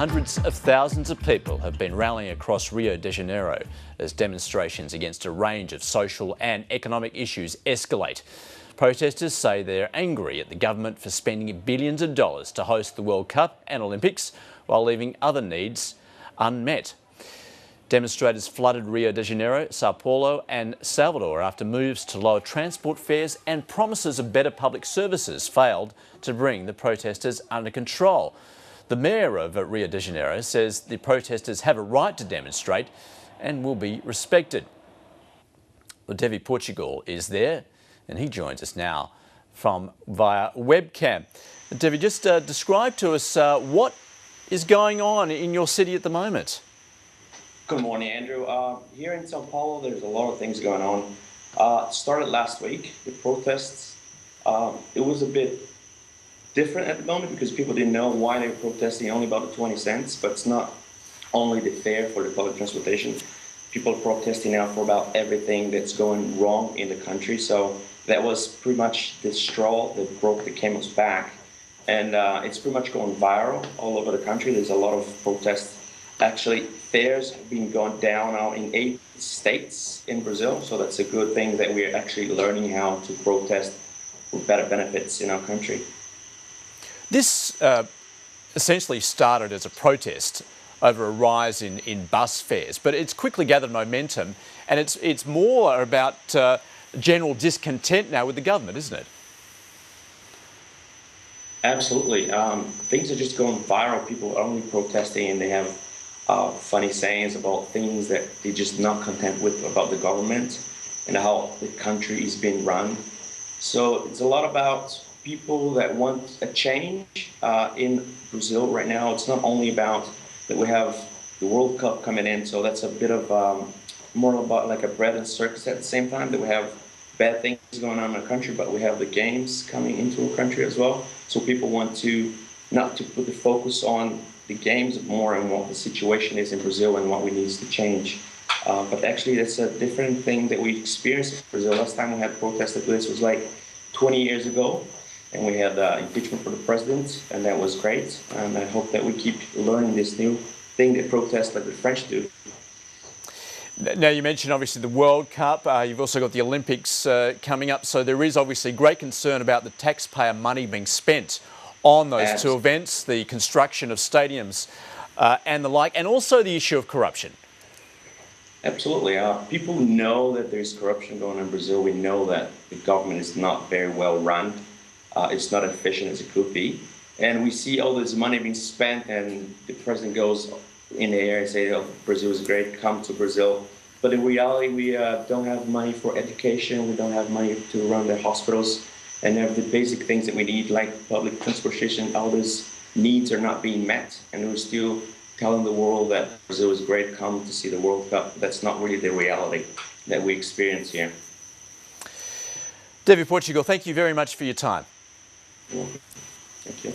Hundreds of thousands of people have been rallying across Rio de Janeiro as demonstrations against a range of social and economic issues escalate. Protesters say they're angry at the government for spending billions of dollars to host the World Cup and Olympics while leaving other needs unmet. Demonstrators flooded Rio de Janeiro, Sao Paulo and Salvador after moves to lower transport fares and promises of better public services failed to bring the protesters under control. The mayor of Rio de Janeiro says the protesters have a right to demonstrate and will be respected. Well, Davi Portugal is there and he joins us now via webcam. Davi, just describe to us what is going on in your city at the moment. Good morning, Andrew. Here in Sao Paulo, there's a lot of things going on. It started last week, the protests. It was a bit different at the moment because people didn't know why they were protesting only about the 20 cents, but it's not only the fare for the public transportation. People are protesting now for about everything that's going wrong in the country. So that was pretty much the straw that broke the camel's back. And it's pretty much going viral all over the country. There's a lot of protests. Actually, fares have been going down now in 8 states in Brazil. So that's a good thing that we're actually learning how to protest for better benefits in our country. This essentially started as a protest over a rise in bus fares, but it's quickly gathered momentum, and it's more about general discontent now with the government, isn't it? Absolutely. Things are just going viral. People are only protesting and they have funny sayings about things that they're just not content with about the government and how the country is being run. So it's a lot about people that want a change in Brazil right now. It's not only about that we have the World Cup coming in, so that's a bit of more about like a bread and circus at the same time, that we have bad things going on in the country, but we have the games coming into our country as well. So people want to not to put the focus on the games more and what the situation is in Brazil and what we need to change. But actually that's a different thing that we experienced in Brazil. Last time we had protests like this was like 20 years ago, and we had impeachment for the president, and that was great. And I hope that we keep learning this new thing that protests like the French do. Now, you mentioned obviously the World Cup, you've also got the Olympics coming up, so there is obviously great concern about the taxpayer money being spent on those two events, the construction of stadiums and the like, and also the issue of corruption. Absolutely. People know that there's corruption going on in Brazil. We know that the government is not very well run. It's not efficient as it could be. And we see all this money being spent, and the president goes in the air and say, oh, Brazil is great, come to Brazil. But in reality, we don't have money for education. We don't have money to run the hospitals. And have the basic things that we need, like public transportation. All those needs are not being met. And we're still telling the world that Brazil is great, come to see the World Cup. That's not really the reality that we experience here. Davi Portugal, thank you very much for your time. You're welcome. Thank you.